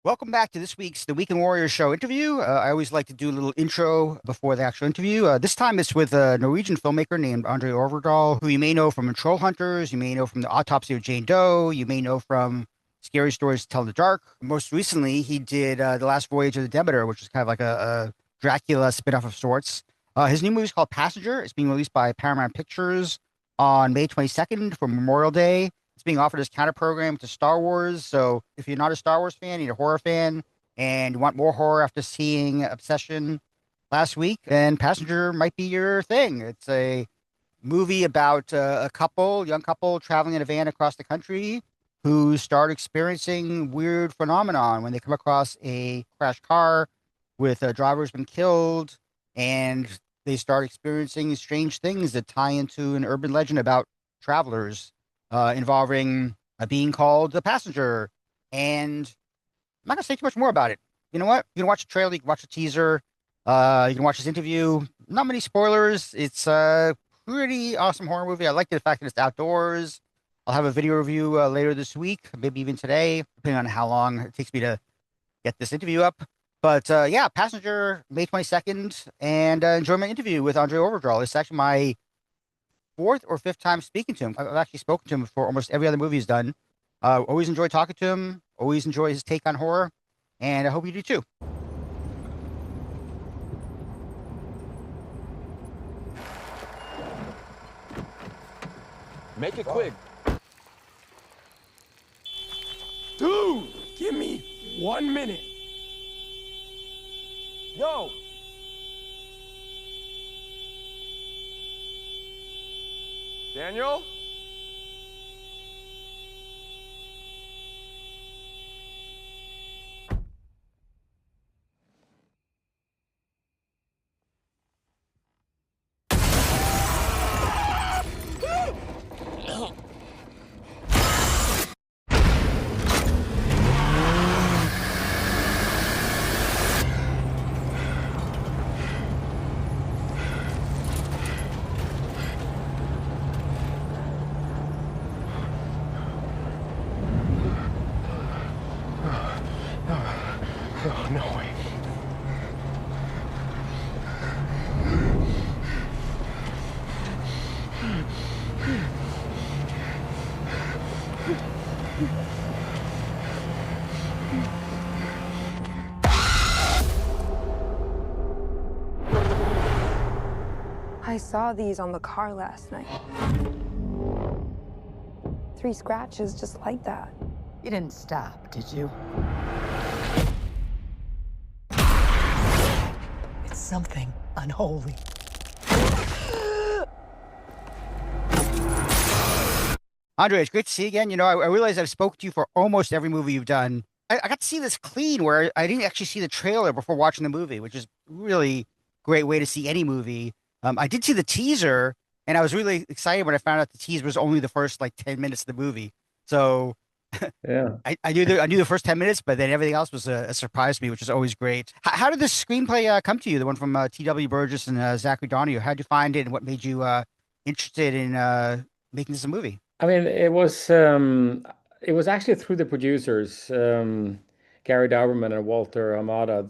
Welcome back to this week's The Weekend Warrior Show interview. I always like to do a little intro before the actual interview. This time it's with a Norwegian filmmaker named André Øvredal, who you may know from Trollhunters, you may know from the Autopsy of Jane Doe, you may know from Scary Stories to Tell in the Dark. Most recently, he did The Last Voyage of the Demeter, which is kind of like a Dracula spin-off of sorts. His new movie is called Passenger. It's being released by Paramount Pictures on May 22nd for Memorial Day. It's being offered as counter program to Star Wars. So if you're not a Star Wars fan, you're a horror fan, and you want more horror after seeing Obsession last week, then Passenger might be your thing. It's a movie about a couple, young couple, traveling in a van across the country who start experiencing weird phenomenon when they come across a crashed car with a driver who's been killed, and they start experiencing strange things that tie into an urban legend about travelers involving a being called the passenger. And I'm not gonna say too much more about it. You know what? You can watch the trailer, you can watch the teaser, you can watch this interview. Not many spoilers. It's a pretty awesome horror movie. I like the fact that it's outdoors. I'll have a video review later this week, maybe even today, depending on how long it takes me to get this interview up. But yeah, Passenger, May 22nd, and enjoy my interview with Andre Overdraw. It's actually my fourth or fifth time speaking to him. I've actually spoken to him for almost every other movie he's done. Always enjoy talking to him. Always enjoy his take on horror, and I hope you do too. Make it quick. Dude, give me 1 minute. Yo! Daniel? Oh, no way. I saw these on the car last night. 3 scratches just like that. You didn't stop, did you? It's something unholy. Andre, it's great to see you again. You know, I realize I've spoken to you for almost every movie you've done. I got to see this clean where I didn't actually see the trailer before watching the movie, which is really great way to see any movie. I did see the teaser, and I was really excited when I found out the teaser was only the first like 10 minutes of the movie. So Yeah. I knew the first 10 minutes, but then everything else was a surprise to me, which is always great. How did this screenplay come to you? The one from T.W. Burgess and Zachary Donahue. How did you find it, and what made you interested in making this a movie? I mean, it was actually through the producers, Gary Dauberman and Walter Amada.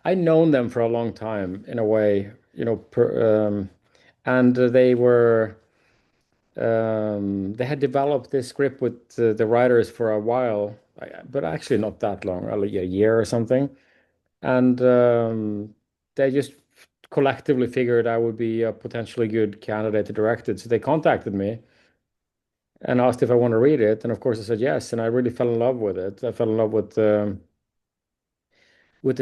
I'd known them for a long time in a way, and they had developed this script with the writers for a while, but actually not that long, like a year or something. And they just collectively figured I would be a potentially good candidate to direct it. So they contacted me and asked if I want to read it. And of course I said yes. And I really fell in love with it. I fell in love with the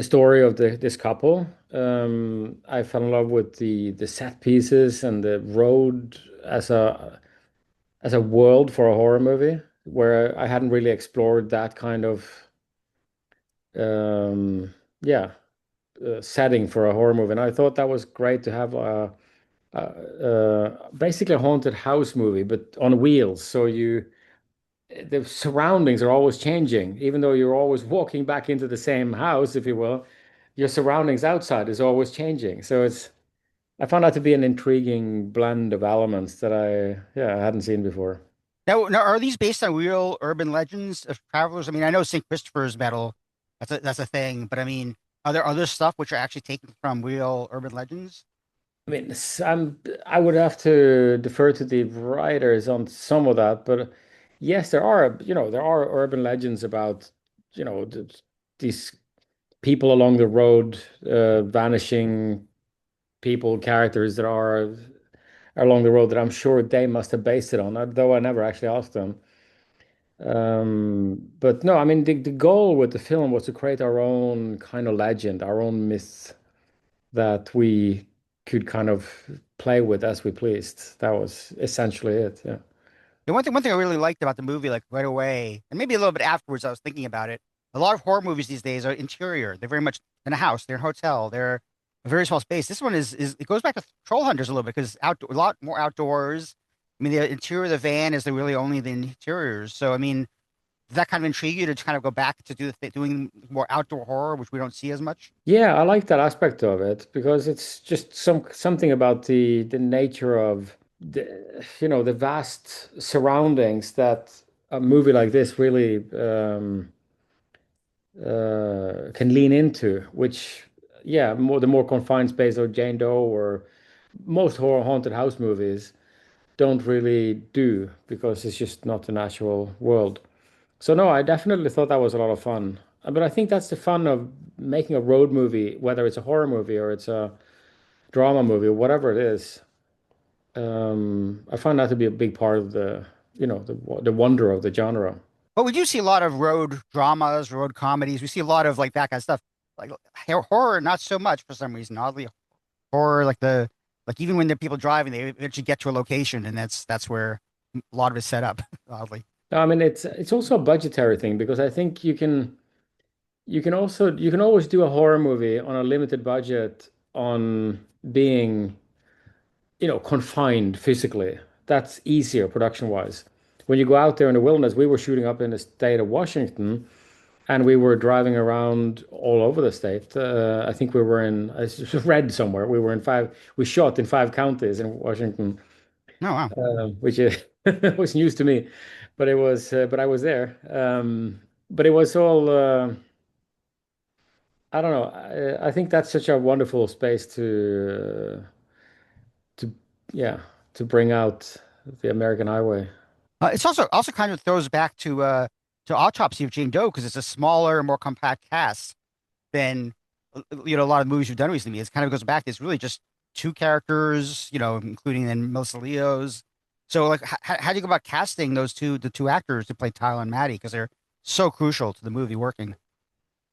story of this couple. I fell in love with the set pieces and the road as a world for a horror movie, where I hadn't really explored that kind of yeah setting for a horror movie. And I thought that was great to have basically a haunted house movie, but on wheels. So the surroundings are always changing, even though you're always walking back into the same house, if you will. Your surroundings outside is always changing. So I found that to be an intriguing blend of elements that I hadn't seen before. Now, are these based on real urban legends of travelers? I mean, I know St. Christopher's medal, that's a thing, but I mean, are there other stuff which are actually taken from real urban legends? I mean, I would have to defer to the writers on some of that, but yes, there are urban legends about, these people along the road, vanishing people, characters that are along the road that I'm sure they must have based it on, though I never actually asked them. But no, I mean, the goal with the film was to create our own kind of legend, our own myth that we could kind of play with as we pleased. That was essentially it. Yeah. The one thing I really liked about the movie, like right away, and maybe a little bit afterwards, I was thinking about it. A lot of horror movies these days are interior. They're very much in a house, they're in a hotel, they're a very small space. This one is it goes back to Trollhunters a little bit because out a lot more outdoors. I mean, the interior of the van is the really only the interiors. So I mean, does that kind of intrigue you to kind of go back to doing more outdoor horror, which we don't see as much? Yeah, I like that aspect of it because it's just something about the nature of the vast surroundings that a movie like this really can lean into, which yeah, the more confined space of Jane Doe or most horror haunted house movies don't really do because it's just not the natural world. So no, I definitely thought that was a lot of fun. But I think that's the fun of making a road movie, whether it's a horror movie or it's a drama movie or whatever it is. I find that to be a big part of the wonder of the genre. But we do see a lot of road dramas, road comedies. We see a lot of like that kind of stuff. Like horror, not so much for some reason. Oddly, horror like even when the people driving, they eventually get to a location, and that's where a lot of it's set up. Oddly, No, I mean it's also a budgetary thing because I think you can always do a horror movie on a limited budget on being confined physically. That's easier production wise. When you go out there in the wilderness, we were shooting up in the state of Washington and we were driving around all over the state. I think we were I just read somewhere, we shot in 5 counties in Washington, no, wow. which is, was news to me, but I was there. But it was all, I don't know. I think that's such a wonderful space to yeah to bring out the American highway. It's also kind of throws back to Autopsy of Jane Doe because it's a smaller, more compact cast than a lot of movies you've done recently. It kind of goes back. It's really just two characters, including then Melissa Leo's. So like, how do you go about casting the two actors to play Tyler and Maddie because they're so crucial to the movie working?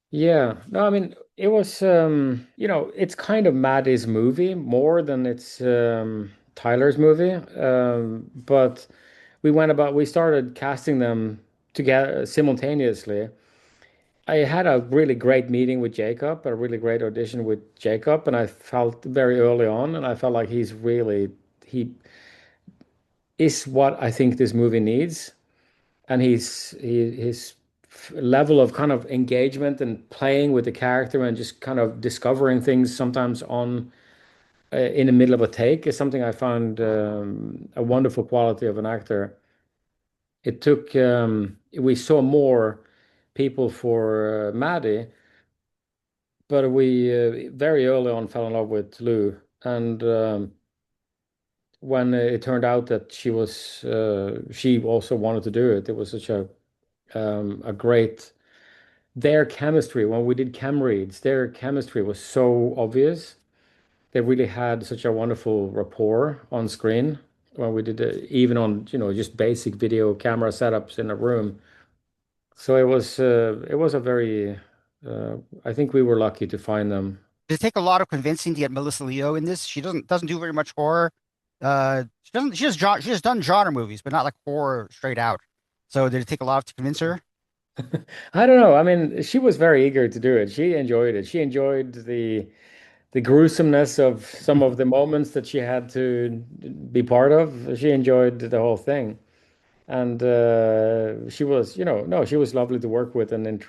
Yeah, no, I mean it was it's kind of Maddie's movie more than it's Tyler's movie. But we started casting them together simultaneously. I had a really great meeting with Jacob, a really great audition with Jacob, and I felt very early on, and I felt like he is what I think this movie needs. And his level of kind of engagement and playing with the character and just kind of discovering things sometimes on in the middle of a take is something I found a wonderful quality of an actor. It took we saw more people for Maddie, but we very early on fell in love with Lou. And when it turned out that she also wanted to do it, it was such a great their chemistry when we did chem reads, their chemistry was so obvious. They really had such a wonderful rapport on screen when we did it, even on, just basic video camera setups in a room. So it was a very I think we were lucky to find them. Did it take a lot of convincing to get Melissa Leo in this? She doesn't do very much horror. She has done genre movies, but not like horror straight out. So did it take a lot to convince her? I don't know. I mean, she was very eager to do it. She enjoyed it. She enjoyed the gruesomeness of some of the moments that she had to be part of. She enjoyed the whole thing. And she was, no, she was lovely to work with and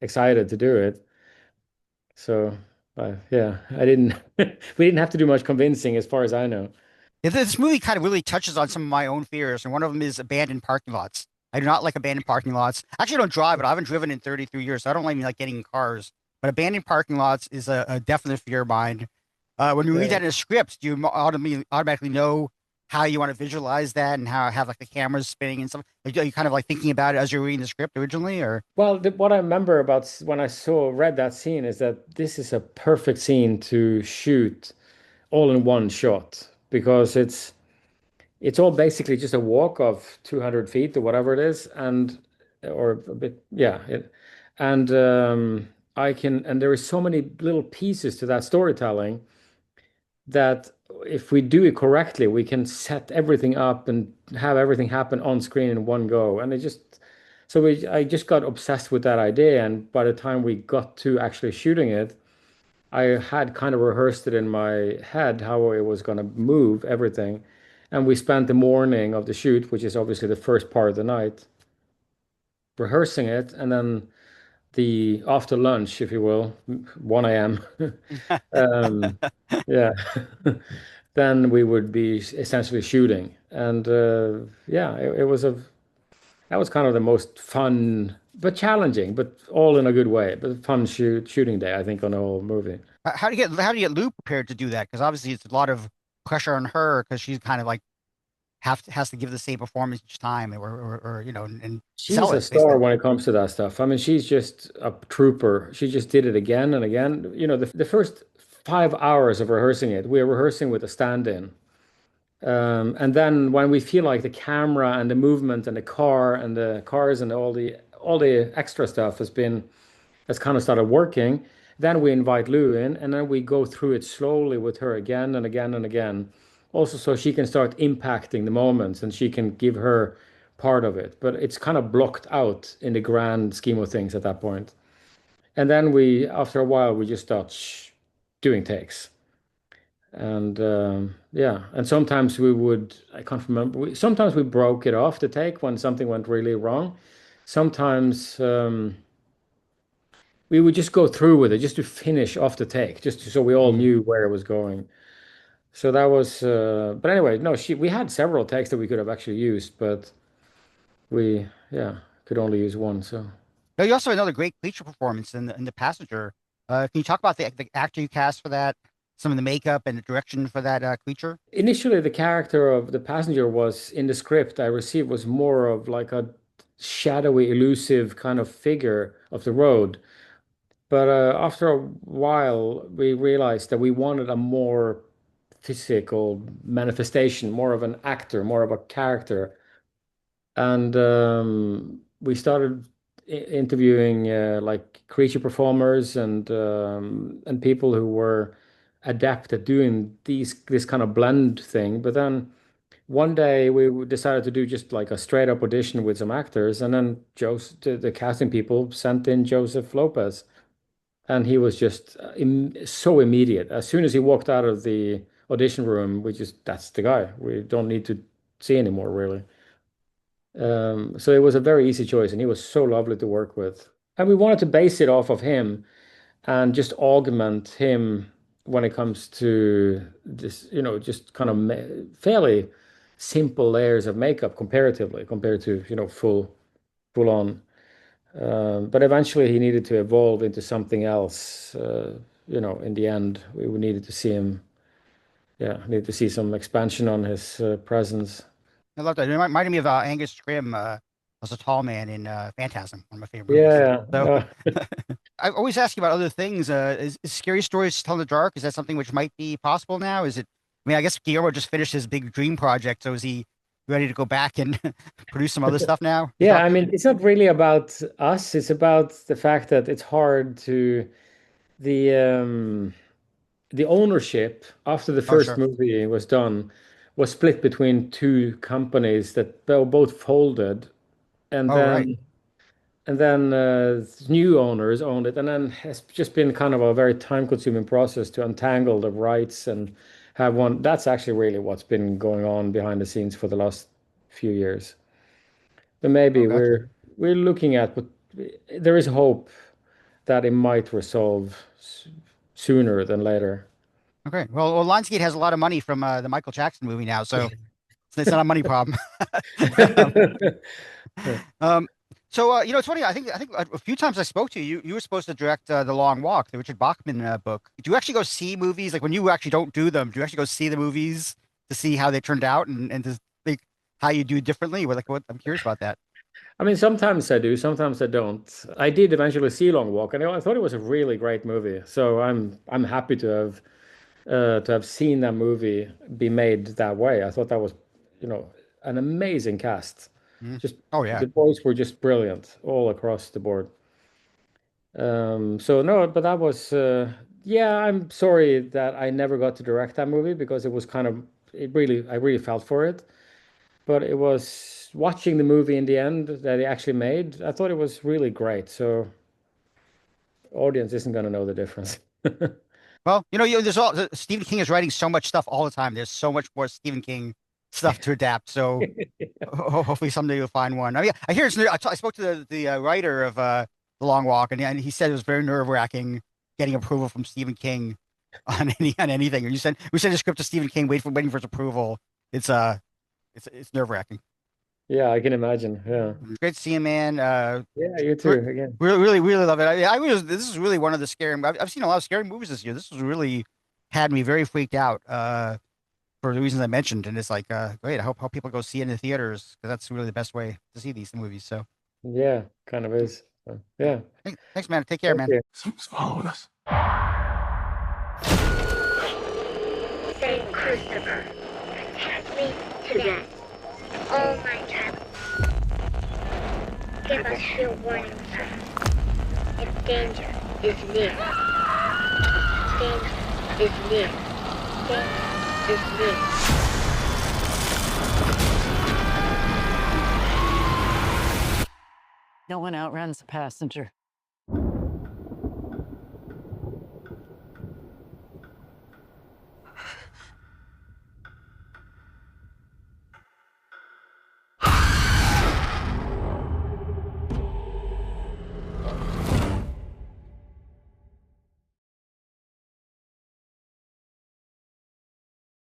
excited to do it. So, yeah, I didn't, we didn't have to do much convincing as far as I know. This movie kind of really touches on some of my own fears, and one of them is abandoned parking lots. I do not like abandoned parking lots. Actually, I don't drive it. I haven't driven in 33 years, so I don't even like getting in cars. But abandoned parking lots is a definite fear of mine. When you read Yeah. that in a script, do you automatically know how you want to visualize that and how have like the cameras spinning and stuff? Like, are you kind of like thinking about it as you're reading the script originally, or Well, what I remember about when I read that scene is that this is a perfect scene to shoot all in one shot because it's all basically just a walk of 200 feet or whatever it is, and or a bit, yeah. And and there is so many little pieces to that storytelling that if we do it correctly, we can set everything up and have everything happen on screen in one go. And I just got obsessed with that idea. And by the time we got to actually shooting it, I had kind of rehearsed it in my head how it was going to move everything. And we spent the morning of the shoot, which is obviously the first part of the night, rehearsing it. And then the after lunch, if you will, 1 a.m. Um, yeah. Then we would be essentially shooting. And yeah, it was that was kind of the most fun, but challenging, but all in a good way. But fun shooting day, I think, on the whole movie. how do you get Lou prepared to do that? Because obviously it's a lot of pressure on her because she's kind of like has to give the same performance each time, or and She's sell a it star basically. when it comes to that stuff. I mean, she's just a trooper. She just did it again and again. The first 5 hours of rehearsing it, we were rehearsing with a stand-in. And then when we feel like the camera and the movement and the car and the cars and all the extra stuff has kind of started working, then we invite Lou in and then we go through it slowly with her again and again and again. Also, so she can start impacting the moments and she can give her part of it. But it's kind of blocked out in the grand scheme of things at that point. And then after a while, we just start doing takes. And yeah, and sometimes I can't remember, sometimes we broke it off the take when something went really wrong. Sometimes we would just go through with it just to finish off the take, so we all Mm. knew where it was going. So that was, but anyway, no, we had several takes that we could have actually used, but yeah, could only use one. So. Now, you also had another great creature performance in the Passenger. Can you talk about the actor you cast for that, some of the makeup and the direction for that creature? Initially, the character of the passenger was in the script I received was more of like a shadowy, elusive kind of figure of the road. But after a while, we realized that we wanted a more physical manifestation, more of an actor, more of a character. And we started interviewing like creature performers and people who were adept at doing this kind of blend thing. But then one day we decided to do just like a straight up audition with some actors, and then the casting people sent in Joseph Lopez, and he was just so immediate. As soon as he walked out of the audition room, that's the guy. We don't need to see anymore, really. So it was a very easy choice, and he was so lovely to work with. And we wanted to base it off of him and just augment him when it comes to this, just kind of fairly simple layers of makeup comparatively compared to, full on. But eventually he needed to evolve into something else. In the end, we needed to see him, yeah, needed to see some expansion on his presence. I love that. It reminded me of Angus Scrimm as a tall man in Phantasm, one of my favorite movies. Yeah, So no. I always ask you about other things. Is scary stories tell in the dark? Is that something which might be possible now? Is it? I mean, I guess Guillermo just finished his big dream project, so is he ready to go back and produce some other stuff now? You Yeah, thought, I mean, it's not really about us. It's about the fact that it's hard the um the ownership after the oh, first sure. movie was done was split between two companies that both folded, and Oh, right. then new owners owned it, and then it's just been kind of a very time-consuming process to untangle the rights and have one. That's actually really what's been going on behind the scenes for the last few years. But Oh, maybe gotcha. we're looking at, but there is hope that it might resolve sooner than later. Okay. Well, Lionsgate has a lot of money from the Michael Jackson movie now, so it's not a money problem. um, um, so it's funny. I think a few times I spoke to you, you were supposed to direct The Long Walk, the Richard Bachman book. Do you actually go see movies? Like when you actually don't do them, do you actually go see the movies to see how they turned out and to think how you do differently? Like what I'm curious about that. I mean, sometimes I do, sometimes I don't. I did eventually see Long Walk, and I thought it was a really great movie. So I'm happy to have seen that movie be made that way. I thought that was, you know, an amazing cast. Mhm. Just Oh yeah. the boys were just brilliant all across the board. So no, but that was yeah, I'm sorry that I never got to direct that movie because it was kind of I really felt for it. But it was watching the movie in the end that he actually made, I thought it was really great. So audience isn't going to know the difference. Well, there's all Stephen King is writing so much stuff all the time. There's so much more Stephen King stuff to adapt. So hopefully someday you'll find one. I mean, I hear I spoke to the writer of The Long Walk, and he said it was very nerve-wracking getting approval from Stephen King on anything. We sent a script to Stephen King, waiting for his approval. It's nerve-wracking. Yeah, I can imagine. Yeah. Great to see you, man. Yeah, you too. Again. Really love it. This is really one of the scary. I've seen a lot of scary movies this year. This was really had me very freaked out for the reasons I mentioned. And it's like, great. I hope people go see it in the theaters because that's really the best way to see these movies. So, Yeah, kind of is. Yeah. thanks, man. Take care, Thank man. you. Something's following us. Saint Christopher, protect me today. All my time. Give us your warning signs. If danger is near. Danger is near. Danger is near. No one outruns a passenger.